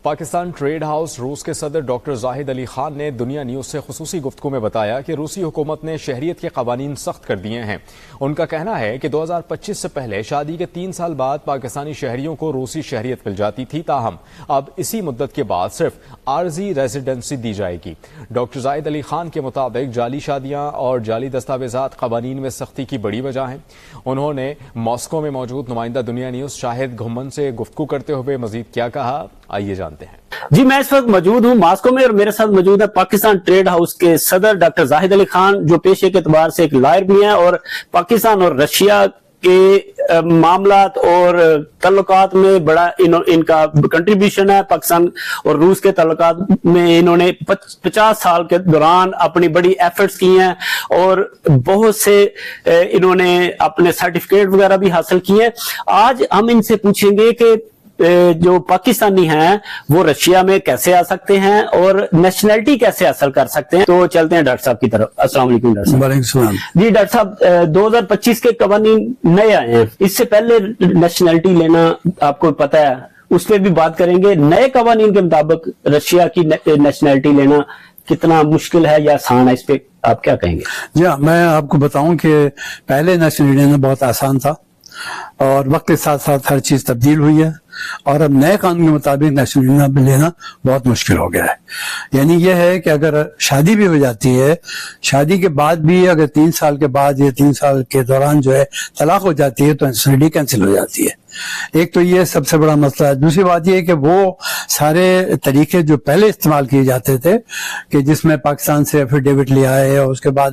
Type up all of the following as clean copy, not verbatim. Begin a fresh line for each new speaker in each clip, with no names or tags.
Pakistan trade house روس کے صدر ڈاکٹر زاہد علی خان نے دنیا نیوز سے خصوصی گفتگو میں بتایا کہ روسی حکومت نے شہریت کے قوانین سخت کر دیے ہیں۔ ان کا کہنا ہے کہ 2025 سے پہلے شادی کے 3 سال بعد پاکستانی شہریوں کو روسی شہریت مل جاتی تھی، تاہم اب اسی مدت کے بعد صرف عارضی ریزیڈنسی دی جائے گی۔ ڈاکٹر زاہد علی خان کے مطابق جعلی شادیاں اور جعلی دستاویزات قوانین میں سختی کی بڑی وجہ ہیں۔ انہوں نے ماسکو میں موجود نمائندہ دنیا نیوز شاہد گھمن سے گفتگو کرتے ہوئے مزید کیا کہا، آئیے جانتے ہیں۔
جی، میں اس وقت موجود ہوں ماسکو میں اور میرے ساتھ موجود ہے پاکستان ٹریڈ ہاؤس کے صدر ڈاکٹر زاہد علی خان، جو پیشے کے اعتبار سے ایک لائر بھی ہیں اور پاکستان اور رشیا کے معاملات اور تعلقات میں بڑا ان کا کنٹریبیوشن ہے۔ پاکستان اور روس کے تعلقات میں انہوں نے 50 سال کے دوران اپنی بڑی ایفرٹس کی ہیں اور بہت سے انہوں نے اپنے سرٹیفکیٹ وغیرہ بھی حاصل کیے ہیں۔ آج ہم ان سے پوچھیں گے کہ جو پاکستانی ہیں وہ رشیا میں کیسے آ سکتے ہیں اور نیشنلٹی کیسے حاصل کر سکتے ہیں۔ تو چلتے ہیں ڈاکٹر صاحب کی طرف۔ السلام علیکم ڈاکٹر صاحب۔
وعلیکم السلام۔
جی ڈاکٹر صاحب، 2025 کے قوانین نئے آئے ہیں، اس سے پہلے نیشنلٹی لینا آپ کو پتہ ہے، اس پہ بھی بات کریں گے۔ نئے قوانین کے مطابق رشیا کی نیشنلٹی لینا کتنا مشکل ہے یا آسان ہے، اس پہ آپ کیا کہیں گے؟
جی ہاں، میں آپ کو بتاؤں کہ پہلے نیشنلٹی لینا بہت آسان تھا اور وقت کے ساتھ ساتھ ہر چیز تبدیل ہوئی ہے، اور اب نئے قانون کے مطابق نیشنلٹی لینا بہت مشکل ہو گیا ہے۔ یعنی یہ ہے کہ اگر شادی بھی ہو جاتی ہے، شادی کے بعد بھی اگر 3 سال کے بعد یا 3 سال کے دوران جو ہے طلاق ہو جاتی ہے تو نیشنلٹی کینسل ہو جاتی ہے۔ ایک تو یہ سب سے بڑا مسئلہ ہے۔ دوسری بات یہ ہے کہ وہ سارے طریقے جو پہلے استعمال کیے جاتے تھے کہ جس میں پاکستان سے ایفیڈیوٹ لیا ہے اور اس کے بعد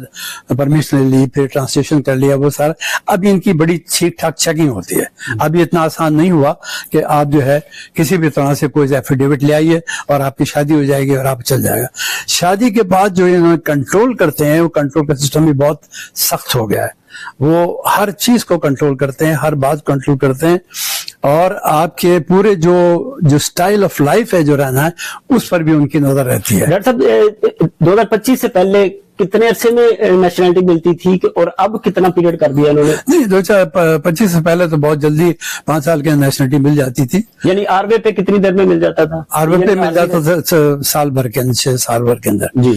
پرمیشن لی، پھر ٹرانسلیشن کر لیا، وہ سارا اب ان کی بڑی ٹھیک ٹھاک چیکنگ ہوتی ہے۔ اب یہ اتنا آسان نہیں ہوا کہ آپ جو ہے کسی بھی طرح سے کوئی ایفیڈیوٹ لے آئیے اور آپ کی شادی ہو جائے گی اور آپ چل جائے گا۔ شادی کے بعد جو انہوں نے کنٹرول کرتے ہیں، وہ کنٹرول کا سسٹم بھی بہت سخت ہو گیا ہے۔ وہ ہر چیز کو کنٹرول کرتے ہیں، ہر بات کنٹرول کرتے ہیں، اور آپ کے پورے جو سٹائل آف لائف ہے جو رہنا ہے اس پر بھی ان کی نظر رہتی ہے۔
ڈاکٹر صاحب، 2025 سے پہلے کتنے عرصے میں نیشنلٹی ملتی تھی اور اب کتنا پیریڈ کر دیا انہوں نے؟
نہیں، 2025 سے پہلے تو بہت جلدی 5 سال کی نیشنلٹی مل جاتی تھی۔
یعنی آر وے پہ کتنی دیر میں مل جاتا تھا؟
آر وے پہ مل جاتا تھا سال بھر کے اندر، 6 سال بھر کے اندر
جی،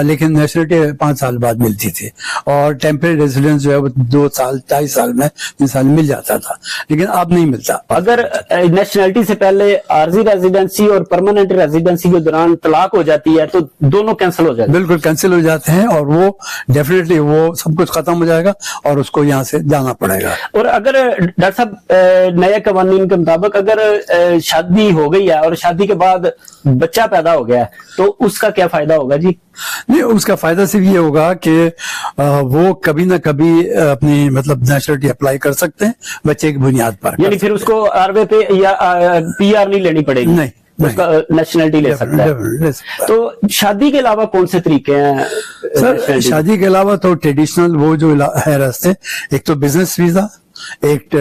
لیکن نیشنلٹی 5 سال بعد ملتی تھی، اور ٹیمپریری ریزیڈنس جو ہے وہ 2 سال 2.5 سال میں 3 سال مل جاتا تھا، لیکن اب نہیں ملتا۔
اگر نیشنلٹی سے پہلے عارضی ریزیڈنسی اور پرماننٹ ریزیڈنسی کے دوران طلاق ہو جاتی ہے تو دونوں کینسل ہو جاتے ہیں؟
بالکل کینسل ہو جاتے ہیں، اور وہ ڈیفینیٹلی وہ سب کچھ ختم ہو جائے گا اور اس کو یہاں سے جانا پڑے گا۔
اور اگر ڈاکٹر صاحب نئے قوانین کے مطابق اگر شادی ہو گئی ہے اور شادی کے بعد بچہ پیدا ہو گیا ہے تو اس کا کیا فائدہ ہوگا؟ جی
نہیں، اس کا فائدہ صرف یہ ہوگا کہ وہ کبھی نہ کبھی اپنی مطلب نیشنلٹی اپلائی کر سکتے ہیں بچے کی بنیاد پر،
یعنی پھر اس کو آر وے پہ یا پی آر نہیں لینی پڑے گی؟
نہیں،
اس کا نیشنلٹی لے سکتا ہے۔ تو شادی کے علاوہ کون سے طریقے ہیں
سر؟ شادی کے علاوہ تو ٹریڈیشنل وہ جو ہے راستے، ایک تو بزنس ویزا، ایک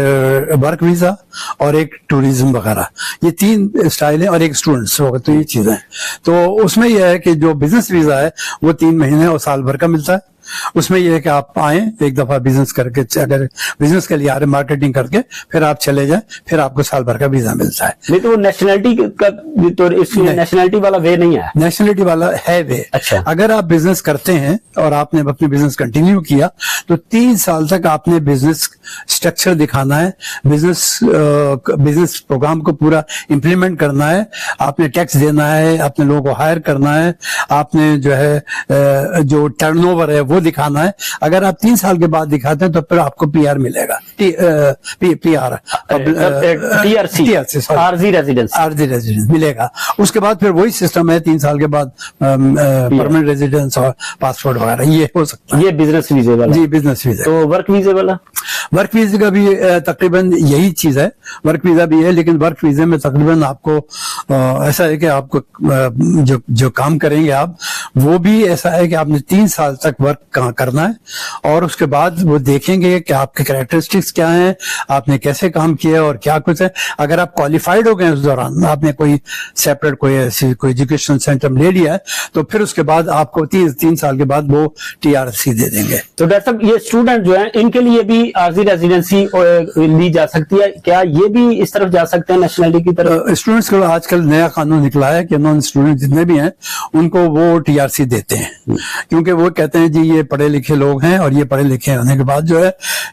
ورک ویزا اور ایک ٹوریزم وغیرہ، یہ 3 اسٹائل ہیں، اور ایک اسٹوڈنٹس ہوگا، تو یہ چیزیں ہیں۔ تو اس میں یہ ہے کہ جو بزنس ویزا ہے وہ 3 مہینے اور سال بھر کا ملتا ہے۔ اس میں یہ ہے کہ آپ آئیں ایک دفعہ بزنس کر کے، اگر بزنس کے لیے آ رہے مارکیٹنگ کر کے، پھر آپ چلے جائیں، پھر آپ کو سال بھر کا ویزا ملتا ہے۔
نہیں تو وہ نیشنلٹی کا تو اس میں نیشنلٹی والا وے نہیں ہے؟
نیشنلٹی والا ہے وے۔
اچھا،
اگر آپ بزنس کرتے ہیں اور آپ نے اپنے بزنس کنٹینیو کیا تو 3 سال تک آپ نے بزنس اسٹرکچر دکھانا ہے، بزنس پروگرام کو پورا امپلیمنٹ کرنا ہے، آپ نے ٹیکس دینا ہے، اپنے لوگوں کو ہائر کرنا ہے، آپ نے جو ہے جو ٹرن اوور ہے وہ دکھانا ہے۔ اگر آپ 3 سال کے بعد دکھاتے ہیں تو پھر آپ کو پی آر ملے گا،
عارضی ریزیڈنس
ملے گا۔ اس کے بعد پھر وہی سسٹم ہے، 3 سال کے بعد پرماننٹ ریزیڈنس اور پاسپورٹ وغیرہ یہ ہو سکتا ہے۔
یہ بزنس ویزے والا؟
جی، بزنس ویزا۔
تو ورک ویزے والا؟
ورک ویزے کا بھی تقریباً یہی چیز ہے، ورک ویزا بھی ہے، لیکن ورک ویزے میں تقریباً آپ کو ایسا ہے کہ آپ کو جو کام کریں گے آپ، وہ بھی ایسا ہے کہ آپ نے 3 سال تک ورک کرنا ہے اور اس کے بعد وہ دیکھیں گے کہ آپ کے کریکٹرسٹکس کیا ہیں, آپ نے کیسے کام کیا اور کیا کچھ ہے. اگر آپ کوالیفائڈ ہو گئے اس دوران, آپ نے کوئی سیپریٹ کوئی ایجوکیشن سینٹر لے لیا ہے, تو پھر اس کے بعد آپ کو 3 سال کے بعد وہ TRC دے دیں گے.
تو ڈاکٹر صاحب یہ اسٹوڈنٹ جو ہیں ان کے لیے بھی عارضی ریزیڈنسی لی جا سکتی ہے, کیا یہ بھی اس طرف جا سکتے ہیں نیشنلٹی کی طرف؟
اسٹوڈنٹس کو آج کل نیا قانون نکلا ہے کہ نان اسٹوڈنٹ جتنے بھی ہیں ان کو وہ TRC دیتے ہیں, کیونکہ وہ کہتے ہیں جی یہ پڑھے لکھے لوگ ہیں اور یہ پڑھے لکھے ہونے کے بعد جو ہے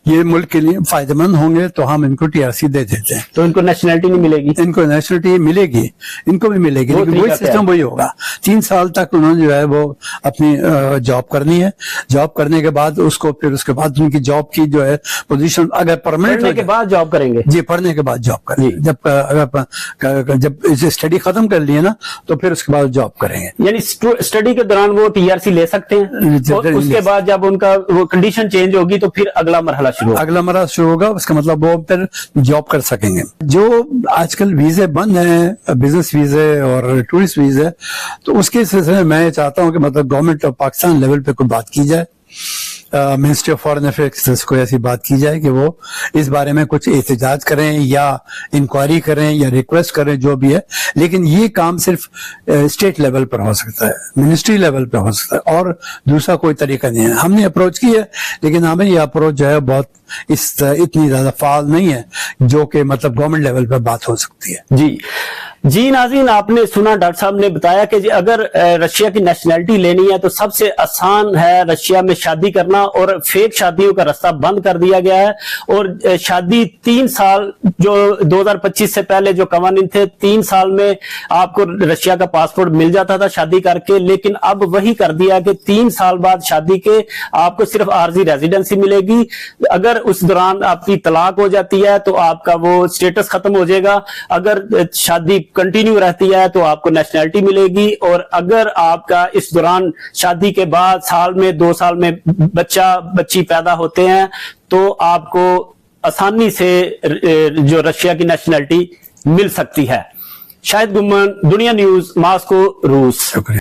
یہ ملک کے لیے فائدہ مند ہوں گے, تو ہم ان کو TRC دے دیتے ہیں.
تو ان کو نیشنلٹی نہیں ملے گی؟
ان کو نیشنلٹی ملے گی, ان کو بھی ملے گی, لیکن وہی سسٹم وہی ہوگا. 3 سال تک انہوں نے جو ہے وہ اپنی جاب کرنی ہے. جاب کرنے کے بعد اس کو پھر اس کے بعد ان کی جاب کی جو ہے پوزیشن اگر پرماننٹ
پڑھنے کے بعد جاب کریں گے.
جی, پڑھنے کے بعد جاب کریں گے. جب اسٹڈی ختم کر لیے نا تو پھر اس کے بعد جاب کریں گے.
یعنی اسٹڈی کے دوران وہ TRC لے سکتے ہیں, اس کے بعد جب ان کا وہ کنڈیشن چینج ہوگی تو پھر اگلا مرحلہ شروع ہوگا. اس کا مطلب وہ پھر جاب کر سکیں گے. جو آج کل ویزے بند ہیں, بزنس ویزے اور ٹورسٹ ویزے, تو اس کے سلسلے میں میں چاہتا ہوں کہ مطلب گورنمنٹ آف پاکستان لیول پہ کوئی بات کی جائے, منسٹری آف فارن افیئرز کو ایسی بات کی جائے کہ وہ اس بارے میں کچھ احتجاج کریں یا انکوائری کریں یا ریکویسٹ کریں, جو بھی ہے. لیکن یہ کام صرف اسٹیٹ لیول پر ہو سکتا ہے, منسٹری لیول پہ ہو سکتا ہے, اور دوسرا کوئی طریقہ نہیں ہے. ہم نے اپروچ کی ہے, لیکن ہمیں یہ اپروچ جو ہے بہت اتنی زیادہ فعال نہیں ہے جو کہ مطلب گورنمنٹ لیول پہ بات ہو سکتی ہے. جی ناظرین, آپ نے سنا ڈاکٹر صاحب نے بتایا کہ اگر رشیا کی نیشنلٹی لینی ہے تو سب سے آسان ہے رشیا میں شادی کرنا, اور فیک شادیوں کا راستہ بند کر دیا گیا ہے. اور شادی 3 سال, جو 2025 سے پہلے جو قوانین تھے, 3 سال میں آپ کو رشیا کا پاسپورٹ مل جاتا تھا شادی کر کے, لیکن اب وہی کر دیا کہ 3 سال بعد شادی کے آپ کو صرف عارضی ریزیڈنسی ملے گی. اگر اس دوران آپ کی طلاق ہو جاتی ہے تو آپ کا وہ سٹیٹس ختم ہو جائے گا. اگر شادی کنٹینیو رہتی ہے تو آپ کو نیشنلٹی ملے گی, اور اگر آپ کا اس دوران شادی کے بعد سال میں 2 سال میں بچی پیدا ہوتے ہیں تو آپ کو آسانی سے جو رشیا کی نیشنلٹی مل سکتی ہے. شاہد گمان, دنیا نیوز, ماسکو, روس.